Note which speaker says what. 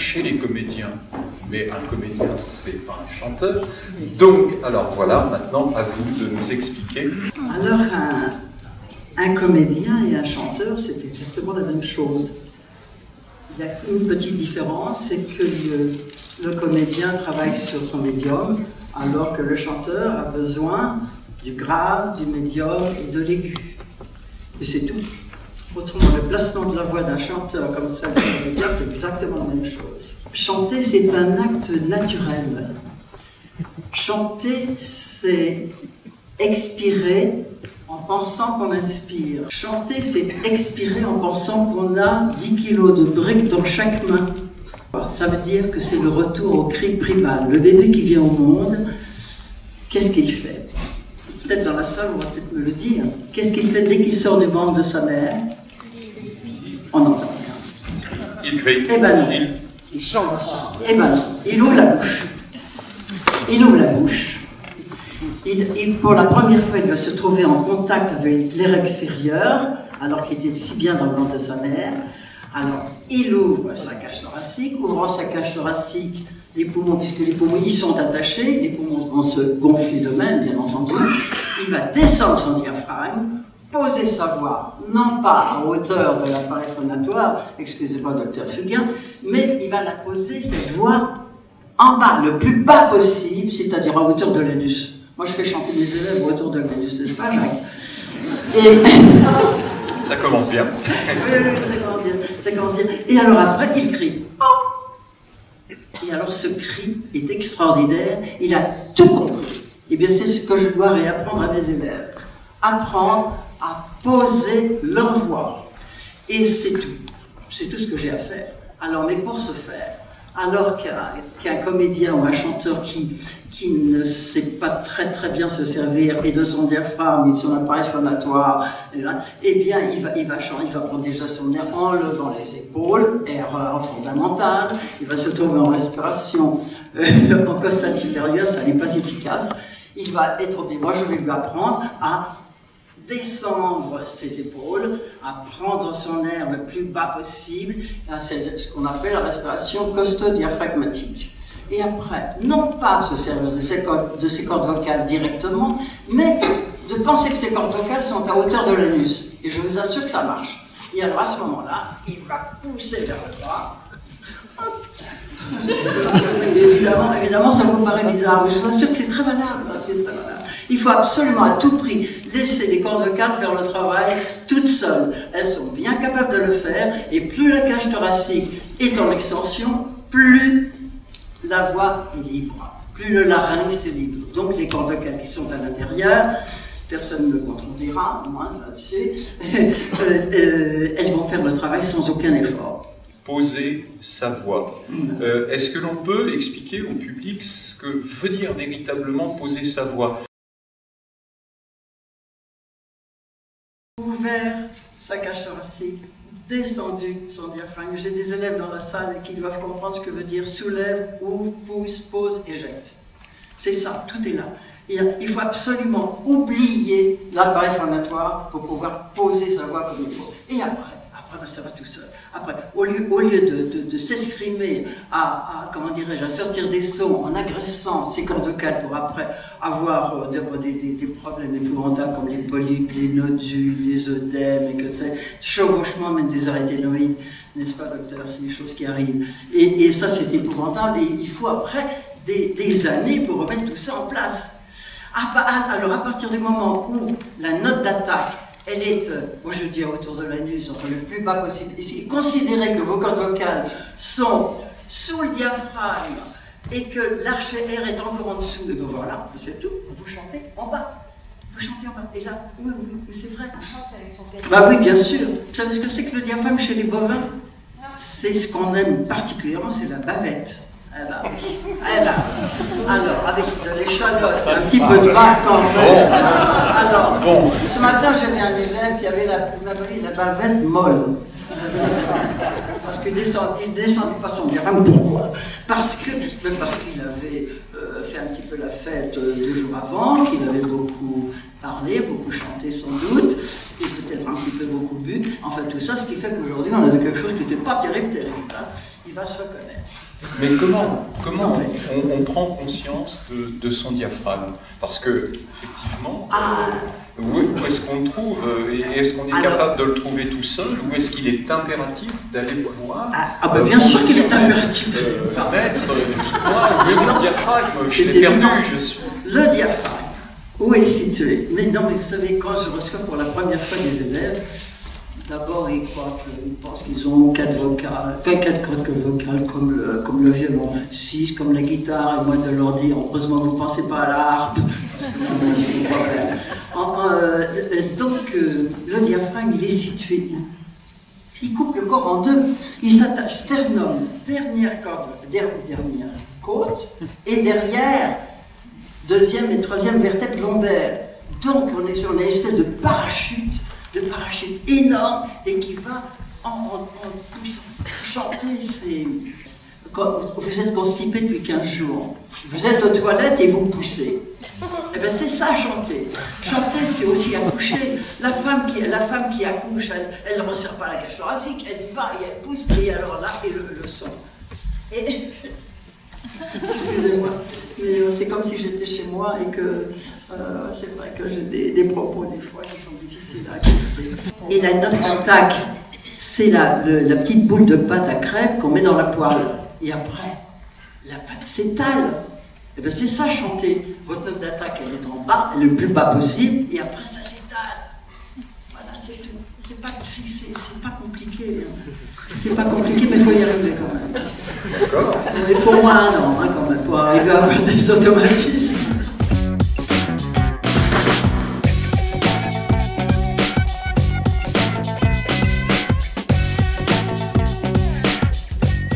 Speaker 1: chez les comédiens, mais un comédien, c'est pas un chanteur. Donc, alors voilà, maintenant, à vous de nous expliquer.
Speaker 2: Alors, un comédien et un chanteur, c'est exactement la même chose. Il y a une petite différence, c'est que le comédien travaille sur son médium, alors que le chanteur a besoin du grave, du médium et de l'aigu. Et c'est tout. Autrement, le placement de la voix d'un chanteur comme ça, du comédien, c'est exactement la même chose. Chanter, c'est un acte naturel. Chanter, c'est expirer en pensant qu'on inspire. Chanter, c'est expirer en pensant qu'on a 10 kilos de briques dans chaque main. Ça veut dire que c'est le retour au cri primal. Le bébé qui vient au monde, qu'est-ce qu'il fait? Peut-être dans la salle, on va peut-être me le dire. Qu'est-ce qu'il fait dès qu'il sort du ventre de sa mère? On n'entend rien.
Speaker 1: Il crie.
Speaker 2: Eh ben non.
Speaker 3: Il chante.
Speaker 2: Eh ben non. Il ouvre la bouche. Il ouvre la bouche. Pour la première fois, il va se trouver en contact avec l'air extérieur, alors qu'il était si bien dans le ventre de sa mère. Alors, il ouvre sa cage thoracique. Ouvrant sa cage thoracique, les poumons, puisque les poumons y sont attachés, les poumons vont se gonfler d'eux-mêmes, bien entendu. Il va descendre son diaphragme, poser sa voix, non pas à hauteur de l'appareil phonatoire, excusez-moi, docteur Fugain, mais il va la poser, cette voix, en bas, le plus bas possible, c'est-à-dire à hauteur de l'anus. Moi, je fais chanter mes élèves à hauteur de l'anus, n'est-ce pas, Jacques? Et...
Speaker 1: Ça commence bien.
Speaker 2: Oui, ça commence bien. Et alors après, il crie. Oh! Et alors ce cri est extraordinaire, il a tout compris. Et bien c'est ce que je dois réapprendre à mes élèves. Apprendre à poser leur voix. Et c'est tout. C'est tout ce que j'ai à faire. Alors, mais pour ce faire, alors qu'un comédien ou un chanteur qui ne sait pas très très bien se servir et de son diaphragme et de son appareil phonatoire, eh bien il va prendre déjà son air en levant les épaules, erreur fondamentale, il va se trouver en respiration en costale supérieure, ça n'est pas efficace, il va être, mais moi je vais lui apprendre à descendre ses épaules, à prendre son air le plus bas possible, c'est ce qu'on appelle la respiration costo-diaphragmatique. Et après, non pas se servir de ses cordes vocales directement, mais de penser que ses cordes vocales sont à hauteur de l'anus. Et je vous assure que ça marche. Et alors à ce moment-là, il va pousser vers le bas. Évidemment, ça vous paraît bizarre, mais je vous assure que c'est très valable. Il faut absolument à tout prix laisser les cordes vocales faire le travail toutes seules. Elles sont bien capables de le faire, et plus la cage thoracique est en extension, plus la voix est libre, plus le larynx est libre. Donc les cordes vocales qui sont à l'intérieur, personne ne me contredira, moi là-dessus, elles vont faire le travail sans aucun effort.
Speaker 1: Poser sa voix. Est-ce que l'on peut expliquer au public ce que veut dire véritablement poser sa voix?
Speaker 2: Ouvert sa cage thoracique, descendu son diaphragme. J'ai des élèves dans la salle qui doivent comprendre ce que veut dire soulève, ouvre, pousse, pose, éjecte. C'est ça, tout est là. Il faut absolument oublier l'appareil phonatoire pour pouvoir poser sa voix comme il faut. Et après, ben, ça va tout seul. Après, au lieu de s'escrimer comment dirais-je, à sortir des sons en agressant ses cordes vocales pour après avoir des problèmes épouvantables comme les polypes, les nodules, les œdèmes, et que c'est chevauchement même des arythénoïdes, n'est-ce pas, docteur? C'est des choses qui arrivent. Et ça, c'est épouvantable. Et il faut après des années pour remettre tout ça en place. Alors, à partir du moment où la note d'attaque elle est, moi je dis à hauteur de l'anus, enfin le plus bas possible, et considérez que vos cordes vocales sont sous le diaphragme et que l'arche-air est encore en dessous, et bien voilà, c'est tout, vous chantez en bas. Vous chantez en bas. Et là, oui, c'est vrai.
Speaker 4: On chante avec son pénis.
Speaker 2: Bah oui, bien sûr. Vous savez ce que c'est que le diaphragme chez les bovins? C'est ce qu'on aime particulièrement, c'est la bavette. Alors, avec de l'échalote, un petit peu de vin quand même. Alors, ce matin, j'avais un élève qui avait la bavette molle. Parce qu'il ne descendait pas son diaphragme. Pourquoi? Parce qu'il avait fait un petit peu la fête 2 jours avant, qu'il avait beaucoup parlé, beaucoup chanté sans doute, et peut-être un petit peu beaucoup bu. Enfin, tout ça, ce qui fait qu'aujourd'hui, on avait quelque chose qui n'était pas terrible, hein. Il va se reconnaître.
Speaker 1: Mais comment on prend conscience de son diaphragme? Parce que, effectivement, où est-ce qu'on le trouve? Et est-ce qu'on est capable de le trouver tout seul? Ou est-ce qu'il est impératif d'aller voir?
Speaker 2: Bien sûr qu'il est impératif d'aller voir.
Speaker 1: Maître, dites-moi, où est mon diaphragme? Je l'ai perdu, je suis...
Speaker 2: Le diaphragme, où est-il situé? Mais non, mais vous savez, quand je reçois pour la première fois des élèves, d'abord, ils pensent qu'ils ont 4 cordes vocales comme le violon, 6 comme la guitare, et moi de leur dire, heureusement que vous ne pensez pas à la harpe. Donc, le diaphragme, il est situé où? Il coupe le corps en deux. Il s'attache sternum, dernière côte, et derrière, deuxième et troisième vertèbre lombaire. Donc, on est sur une espèce de parachute énorme et qui va en poussant. Chanter, c'est... Quand vous êtes constipé depuis 15 jours, vous êtes aux toilettes et vous poussez. Eh bien, c'est ça, chanter. Chanter, c'est aussi accoucher. La femme qui accouche, elle ne resserre pas la cage thoracique, elle y va et elle pousse, et alors là, et le son. Et... Excusez-moi, mais c'est comme si j'étais chez moi et que c'est vrai que j'ai des propos des fois qui sont difficiles à accepter. Et la note d'attaque, c'est la petite boule de pâte à crêpes qu'on met dans la poêle. Et après, la pâte s'étale. Et bien c'est ça, chanter. Votre note d'attaque, elle est en bas, elle est le plus bas possible, et après ça s'étale. Voilà, c'est tout. C'est pas compliqué. C'est pas compliqué, mais il faut y arriver quand même.
Speaker 1: D'accord.
Speaker 2: Il faut au moins 1 an quand même pour arriver à avoir des automatismes.